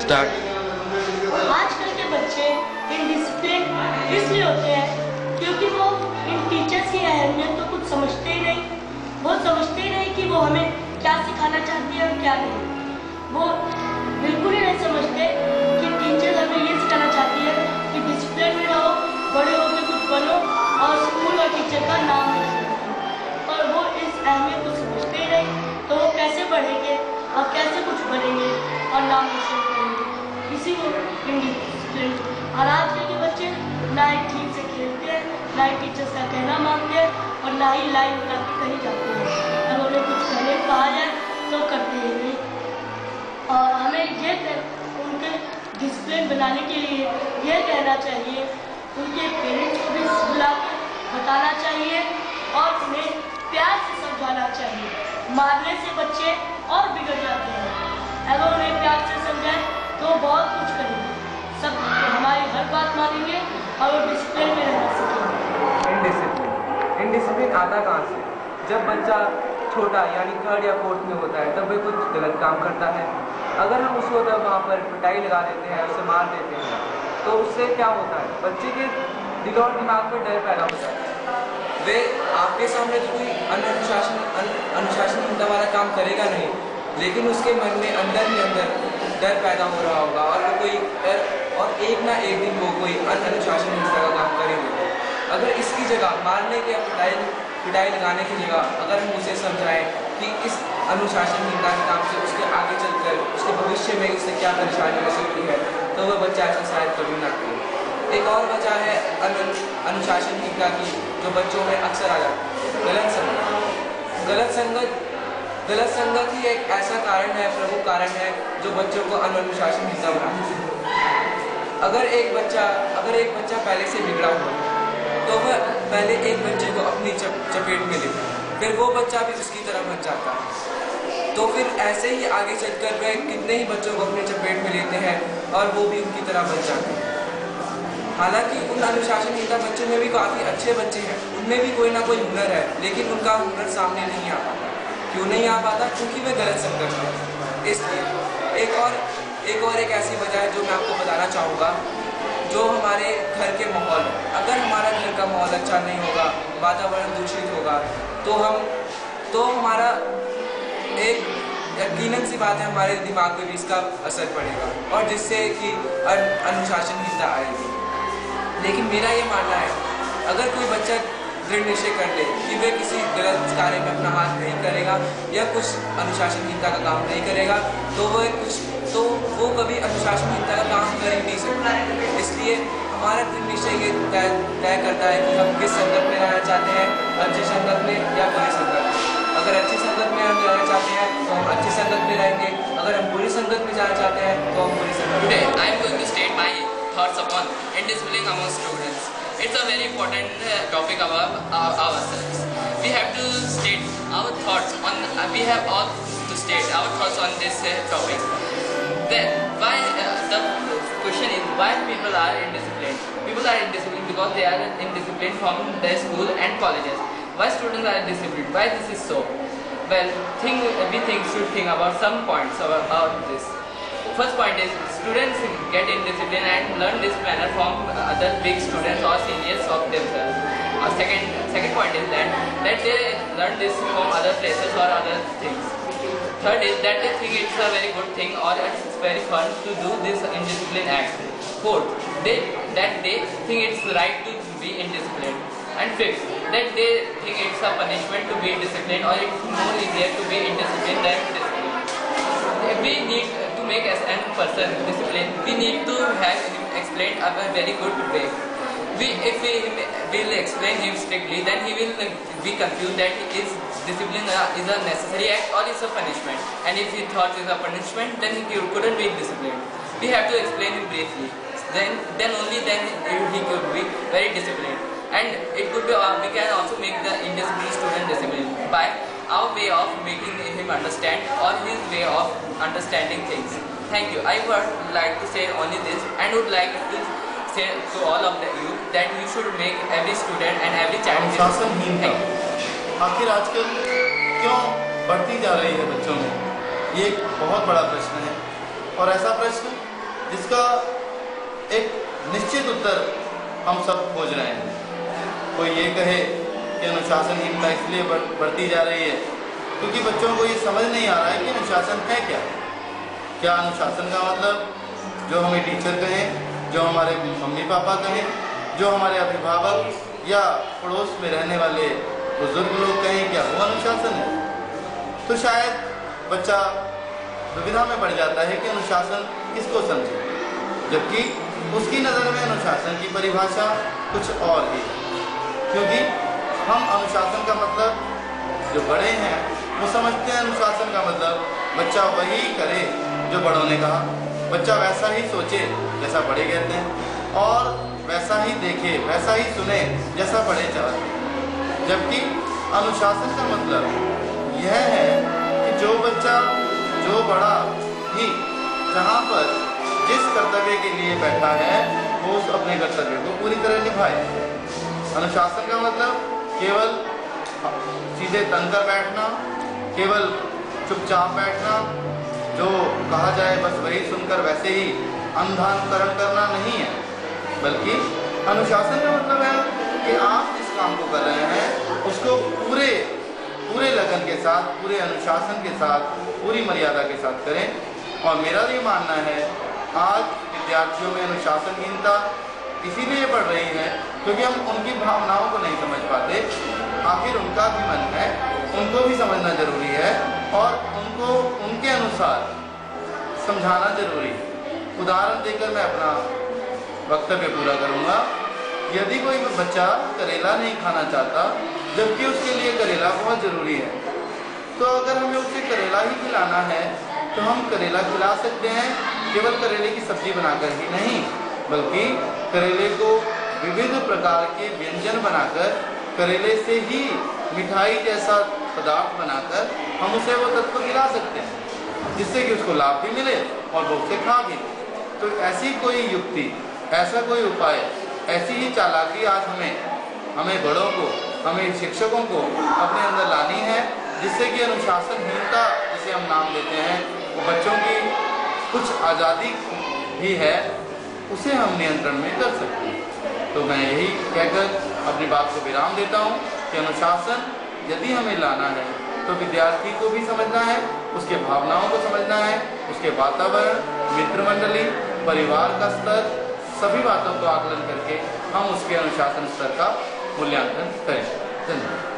आजकल के बच्चे इनडिसिप्लिन इसलिए होते हैं क्योंकि वो इन टीचर्स की अहमियत तो कुछ समझते ही नहीं। वो समझते ही नहीं कि वो हमें क्या सिखाना चाहती है और क्या नहीं। वो बिल्कुल ही नहीं समझते कि टीचर हमें ये सिखाना चाहती है कि डिसिप्लिन में रहो, बड़े होकर कुछ बनो और स्कूल और टीचर का नाम रोशन करो। और वो इस अहमियत को समझते ही नहीं, तो वो कैसे बढ़ेंगे और कैसे कुछ बनेंगे और नाम रोशन करेंगे। इसी को इनडिसिप्लिन। और आजकल के बच्चे ना ही ठीक से खेलते हैं, ना ही टीचर्स का कहना मानते हैं और ना ही लाइन बना के कहीं जाते हैं। अगर उन्हें कुछ कहने को कहा जाए तो करते ही नहीं। और हमें ये उनके डिसिप्लिन बनाने के लिए ये कहना चाहिए, उनके पेरेंट्स को भी बुला के बताना चाहिए और उन्हें प्यार से समझाना चाहिए। मारने से बच्चे और बिगड़ जाते हैं। अगर उन्हें प्यार से समझाएं तो बहुत कुछ करेंगे, सब हमारी हर बात मानेंगे और वो डिसिप्लिन में रहना सीखेंगे। इनडिसिप्लिन आता कहाँ से? जब बच्चा छोटा यानी 3rd या 4th में होता है तब वह कुछ गलत काम करता है। अगर हम उसको तब वहाँ पर पिटाई लगा देते हैं, उसे मार देते हैं, तो उससे क्या होता है? बच्चे के दिल और दिमाग में डर पैदा हो जाता है। वे आपके सामने तो कोई अनुशासनहीनता वाला काम करेगा नहीं, लेकिन उसके मन में अंदर ही अंदर डर पैदा हो रहा होगा और वो कोई एक ना एक दिन वो कोई अनुशासनहीनता का काम करेंगे। अगर इसकी जगह मारने के पिटाई लगाने की जगह अगर हम उसे समझाएं कि इस अनुशासनहीनता के काम से उसके आगे चलकर उसके भविष्य में उससे क्या परेशानी हो सकती है, तो वह बच्चा ऐसा शायद कभी ना करे। एक और वजह है अनुशासनहीनता की जो बच्चों में अक्सर आ जाती है, गलत संगत ही एक ऐसा कारण है, प्रमुख कारण है जो बच्चों को अनुशासनहीनता बनाती है। अगर एक बच्चा पहले से बिगड़ा हुआ है तो वह पहले एक बच्चे को अपनी चपेट में लेता है, फिर वो बच्चा भी उसकी तरह बन जाता है। तो फिर ऐसे ही आगे चलकर वह कितने ही बच्चों को अपनी चपेट में लेते हैं और वो भी उनकी तरह बन जाते हैं। हालांकि उन अनुशासनहीनता बच्चों में भी काफ़ी अच्छे बच्चे हैं, उनमें भी कोई ना कोई हुनर है, लेकिन उनका हुनर सामने नहीं आ पाता। क्यों नहीं आ पाता? क्योंकि वे गलत संगत हैं। इसलिए एक ऐसी वजह है जो मैं आपको बताना चाहूँगा, जो हमारे घर के माहौल है। अगर हमारा घर का माहौल अच्छा नहीं होगा, वातावरण दूषित होगा, तो हमारा एक यकीनन सी बात है हमारे दिमाग में भी इसका असर पड़ेगा और जिससे कि अनुशासनहीनता आएगी। लेकिन मेरा ये मानना है, अगर कोई बच्चा दृढ़ निश्चय कर ले कि वे किसी गलत कार्य में अपना हाथ नहीं करेगा या कुछ अनुशासनहीनता का काम नहीं करेगा, तो वो कभी अनुशासनहीनता का काम कर ही नहीं सकता। इसलिए हमारा दृढ़ निश्चय ये तय करता है कि हम किस संगत में रहना चाहते हैं, अच्छी संगत में या बुरी संगत में। अगर अच्छी संगत में हम रहना चाहते हैं तो हम अच्छी संगत में रहेंगे, अगर हम बुरी संगत में जाना चाहते हैं तो हम बुरी संगत में। Today I am going to state my thoughts upon indiscipline among students. It's a very important topic about ourselves. We have to state our thoughts on. We have all to state our thoughts on this topic. Then why the question is why people are indisciplined? People are indisciplined because they are indisciplined from their school and colleges. Why students are indisciplined? Why this is so? Well, we should think about some points about this. First point is students get indisciplined and learn this manner from other big students or seniors of themselves. Second point is that they learn this from other places or other things. Third is that they think it's a very good thing or it's very fun to do this indisciplined act. Fourth, they think it's right to be indisciplined. And fifth, that they think it's a punishment to be disciplined or it's more easier to be indisciplined than disciplined. We need to make as a person disciplined, we need to have him explained a very good way. If we will explain him strictly, then he will be confused that is discipline is a necessary act or is a punishment. And if he thought is a punishment, then he couldn't be disciplined. We have to explain him briefly. Then only then he could be very disciplined. And it could be we can also make the indisciplined student disciplined by our way of making him understand or his way of understanding things. Thank you. I would like to say only this and would like to say to all of you that you should make every student and every child अनुशासनहीनता आखिर आजकल क्यों बढ़ती जा रही है बच्चों में, ये एक बहुत बड़ा प्रश्न है। और ऐसा प्रश्न इसका एक निश्चित उत्तर हम सब खोज रहे हैं। कोई ये कहे कि अनुशासनहीनता इसलिए बढ़ती जा रही है क्योंकि बच्चों को ये समझ नहीं आ रहा है कि अनुशासन है क्या। क्या अनुशासन का मतलब जो हमें टीचर कहें, जो हमारे मम्मी पापा कहें, जो हमारे अभिभावक या पड़ोस में रहने वाले बुजुर्ग लोग कहें, क्या वो अनुशासन है? तो शायद बच्चा दुविधा में पड़ जाता है कि अनुशासन किसको समझे, जबकि उसकी नज़र में अनुशासन की परिभाषा कुछ और ही है। क्योंकि हम अनुशासन का मतलब, जो बड़े हैं वो समझते हैं अनुशासन का मतलब बच्चा वही करे जो बड़ों ने कहा, बच्चा वैसा ही सोचे जैसा बड़े कहते हैं, और वैसा ही देखे, वैसा ही सुने जैसा बड़े चाहते हैं। जबकि अनुशासन का मतलब यह है कि जो बच्चा, जो बड़ा भी जहाँ पर जिस कर्तव्य के लिए बैठा है वो उस अपने कर्तव्य को पूरी तरह निभाए। अनुशासन का मतलब केवल सीधे तन कर बैठना, केवल चुपचाप बैठना, जो कहा जाए बस वही सुनकर वैसे ही अंधानुकरण करना नहीं है, बल्कि अनुशासन का मतलब है कि आप जिस काम को कर रहे हैं उसको पूरे लगन के साथ, पूरे अनुशासन के साथ, पूरी मर्यादा के साथ करें। और मेरा ये मानना है आज विद्यार्थियों में अनुशासनहीनता इसीलिए बढ़ रही है क्योंकि हम उनकी भावनाओं को नहीं समझ पाते। आखिर उनका भी मन है, उनको भी समझना जरूरी है और उनको उनके अनुसार समझाना जरूरी है। उदाहरण देकर मैं अपना वक्तव्य पूरा करूंगा। यदि कोई बच्चा करेला नहीं खाना चाहता जबकि उसके लिए करेला बहुत ज़रूरी है, तो अगर हमें उसे करेला ही खिलाना है तो हम करेला खिला सकते हैं, केवल करेले की सब्जी बनाकर ही नहीं, बल्कि करेले को विविध प्रकार के व्यंजन बनाकर, करेले से ही मिठाई जैसा पदार्थ बनाकर हम उसे वो तत्व खिला सकते हैं जिससे कि उसको लाभ भी मिले और वो उसे खा भी ले। तो ऐसी कोई युक्ति, ऐसा कोई उपाय, ऐसी ही चालाकी आज हमें बड़ों को, हमें शिक्षकों को अपने अंदर लानी है जिससे कि अनुशासनहीनता जिसे हम नाम देते हैं, वो बच्चों की कुछ आज़ादी भी है, उसे हम नियंत्रण में कर सकते हैं। तो मैं यही कहकर अपनी बात को विराम देता हूँ कि अनुशासन यदि हमें लाना है तो विद्यार्थी को भी समझना है, उसके भावनाओं को समझना है, उसके वातावरण, मित्र मंडली, परिवार का स्तर, सभी बातों को आकलन करके हम उसके अनुशासन स्तर का मूल्यांकन करें। धन्यवाद।